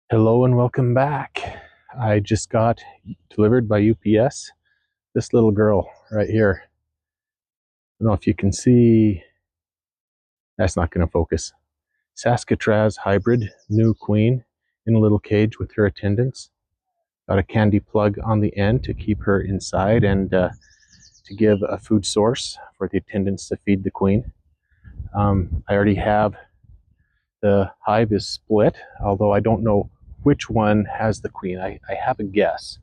Hello and welcome back. I just got delivered by UPS this little girl right here. I don't know if you can see, that's not going to focus. Saskatraz hybrid, new queen in a little cage with her attendants. Got a candy plug on the end to keep her inside and to give a food source for the attendants to feed the queen. I already have the hive is split, although I don't know which one has the queen. I have a guess,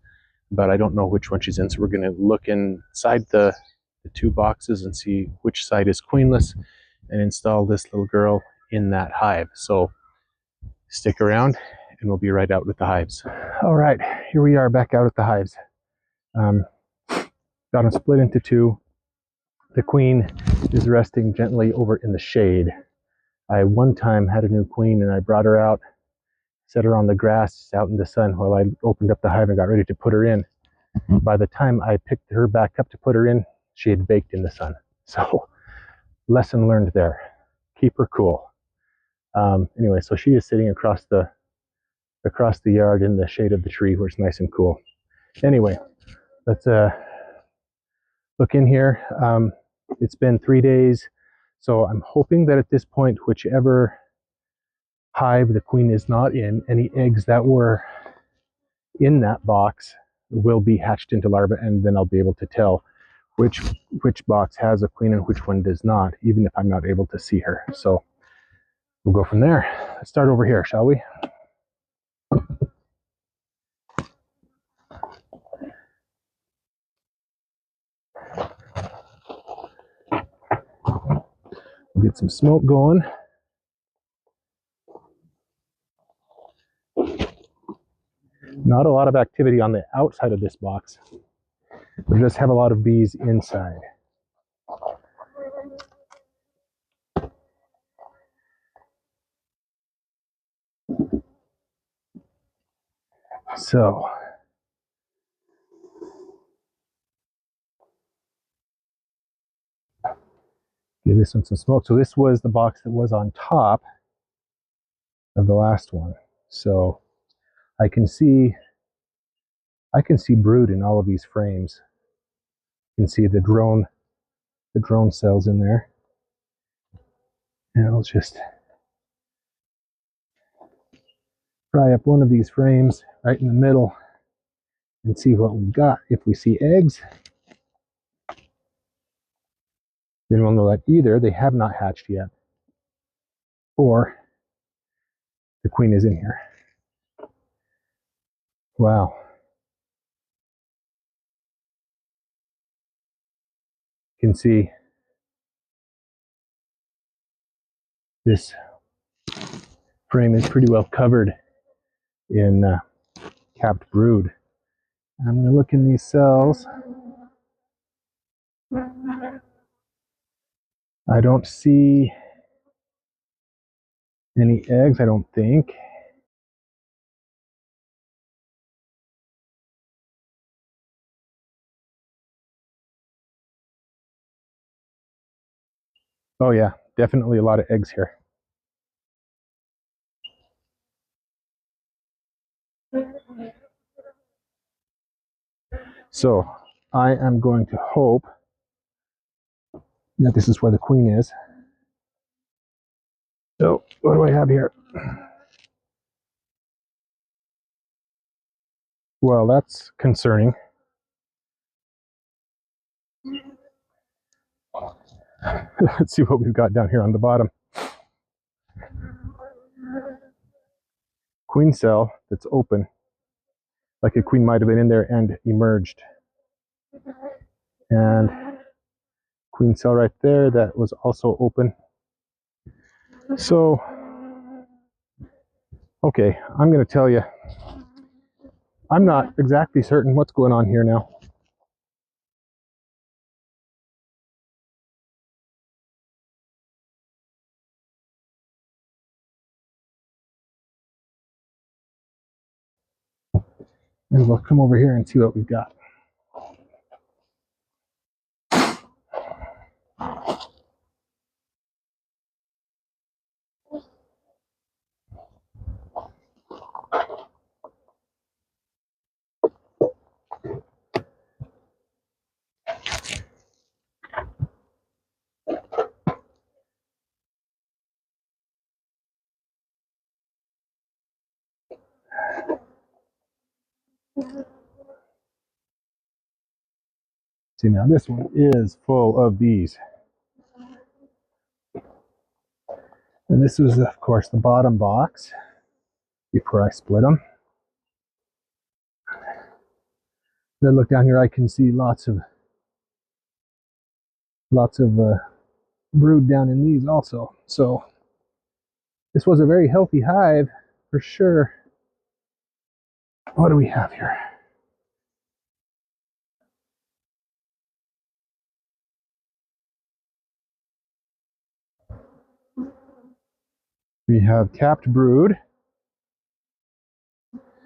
but I don't know which one she's in. So we're going to look inside the two boxes and see which side is queenless and install this little girl in that hive. So stick around and we'll be right out with the hives. All right, here we are back out at the hives. Got them split into two. The queen is resting gently over in the shade. I one time had a new queen and I brought her out, set her on the grass out in the sun while I opened up the hive and got ready to put her in. By the time I picked her back up to put her in, she had baked in the sun. So lesson learned there. Keep her cool. Anyway, so she is sitting across the yard in the shade of the tree where it's nice and cool. Anyway, let's look in here. It's been 3 days, so I'm hoping that at this point, whichever hive the queen is not in, any eggs that were in that box will be hatched into larvae, and then I'll be able to tell which box has a queen and which one does not, even if I'm not able to see her. So we'll go from there. Let's start over here, shall we? We'll get some smoke going. Not a lot of activity on the outside of this box. We just have a lot of bees inside. So give this one some smoke. So this was the box that was on top of the last one. So I can see brood in all of these frames. You can see the drone cells in there. And I'll just pry up one of these frames right in the middle and see what we've got. If we see eggs, then we'll know that either they have not hatched yet or the queen is in here. Wow. You can see this frame is pretty well covered in capped brood. I'm going to look in these cells. I don't see any eggs, I don't think. Oh yeah, definitely a lot of eggs here. So I am going to hope that this is where the queen is. So what do I have here? Well, that's concerning. Let's see what we've got down here on the bottom. Queen cell that's open, like a queen might have been in there and emerged. And queen cell right there that was also open. So, okay, I'm going to tell you, I'm not exactly certain what's going on here now. And we'll come over here and see what we've got. See, now this one is full of bees. And this was, of course, the bottom box before I split them. Then look down here, I can see lots of brood down in these also. So this was a very healthy hive for sure. What do we have here? We have capped brood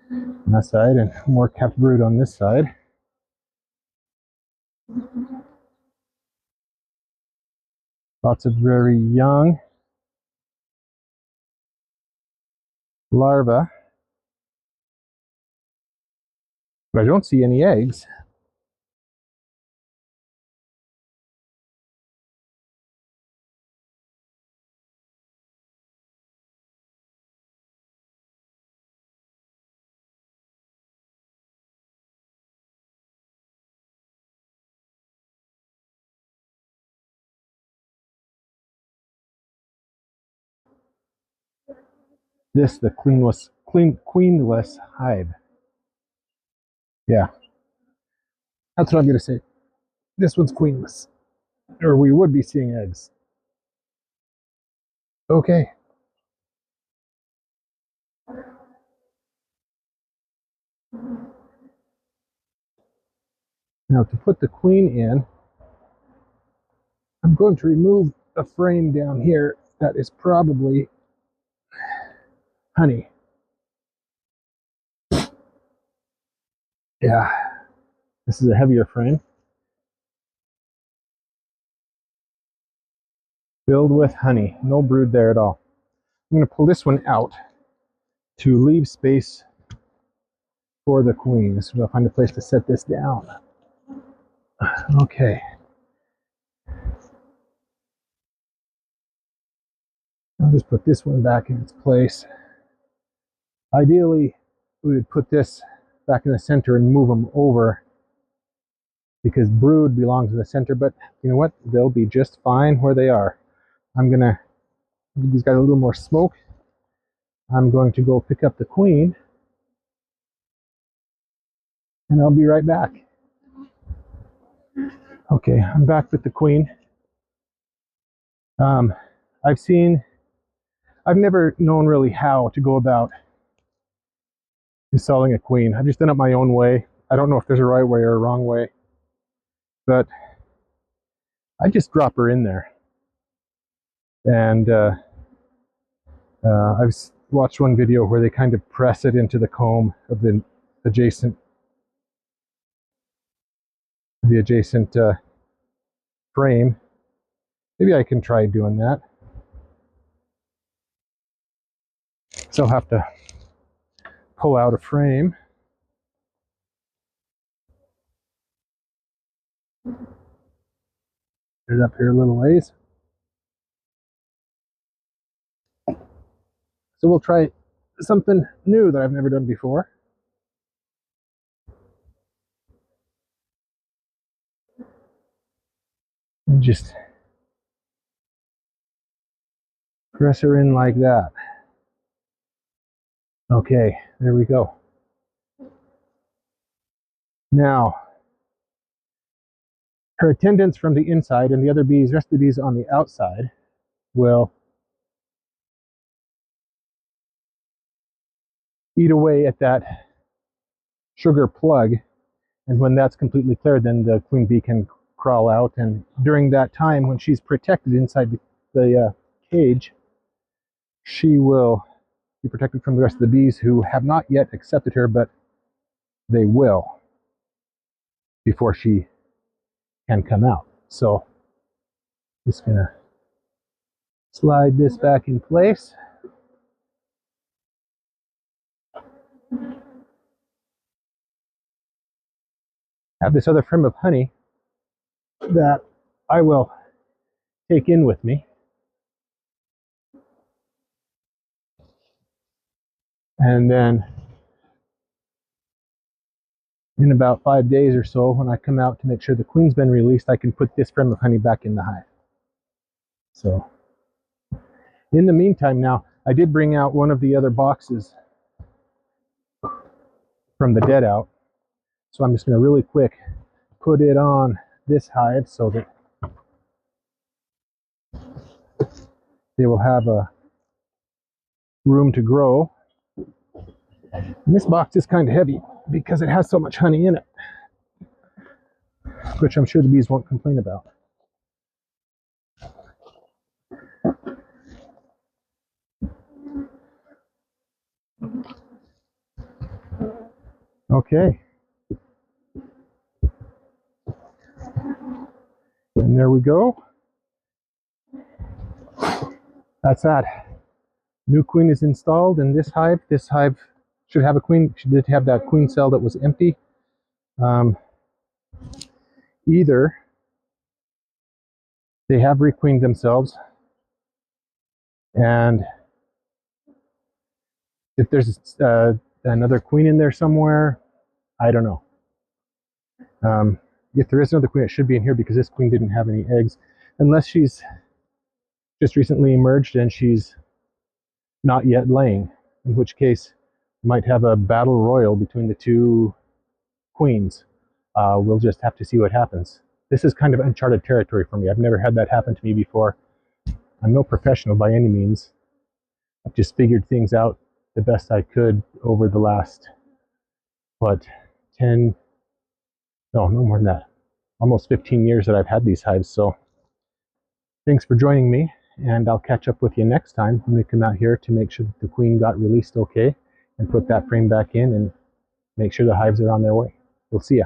on that side and more capped brood on this side. Lots of very young larvae. But I don't see any eggs. This, the queenless hive. Yeah, that's what I'm going to say. This one's queenless. Or we would be seeing eggs. Okay. Now to put the queen in, I'm going to remove a frame down here that is probably honey. Yeah, this is a heavier frame. Filled with honey. No brood there at all. I'm going to pull this one out to leave space for the queen. So I'll find a place to set this down. Okay. I'll just put this one back in its place. Ideally, we would put this back in the center and move them over because brood belongs in the center, but you know what? They'll be just fine where they are. I'm gonna give these guys a little more smoke. I'm going to go pick up the queen and I'll be right back. Okay, I'm back with the queen. I've never known really how to go about installing a queen. I've just done it my own way. I don't know if there's a right way or a wrong way, but I just drop her in there. And I've watched one video where they kind of press it into the comb of the adjacent frame. Maybe I can try doing that. So I'll have to pull out a frame. Get it up here a little ways. So we'll try something new that I've never done before. And just press her in like that. Okay, there we go. Now, her attendants from the inside and the other bees, rest of the bees on the outside, will eat away at that sugar plug. And when that's completely cleared, then the queen bee can crawl out. And during that time, when she's protected inside the cage, she will be protected from the rest of the bees who have not yet accepted her, but they will before she can come out. So just gonna slide this back in place. Have this other frame of honey that I will take in with me. And then in about 5 days or so, when I come out to make sure the queen's been released, I can put this frame of honey back in the hive. So in the meantime now, I did bring out one of the other boxes from the dead out. So I'm just going to really quick put it on this hive so that they will have a room to grow. And this box is kind of heavy because it has so much honey in it, which I'm sure the bees won't complain about. Okay. And there we go. That's that. New queen is installed in this hive. This hive should have a queen. She did have that queen cell that was empty. Either they have requeened themselves, and if there's another queen in there somewhere, I don't know. If there is another queen, it should be in here because this queen didn't have any eggs, unless she's just recently emerged and she's not yet laying, in which case you might have a battle royal between the two queens. We'll just have to see what happens. This is kind of uncharted territory for me. I've never had that happen to me before. I'm no professional by any means. I've just figured things out the best I could over the last, 10, no more than that, almost 15 years that I've had these hives. So thanks for joining me, and I'll catch up with you next time when we come out here to make sure that the queen got released okay and put that frame back in and make sure the hives are on their way. We'll see ya.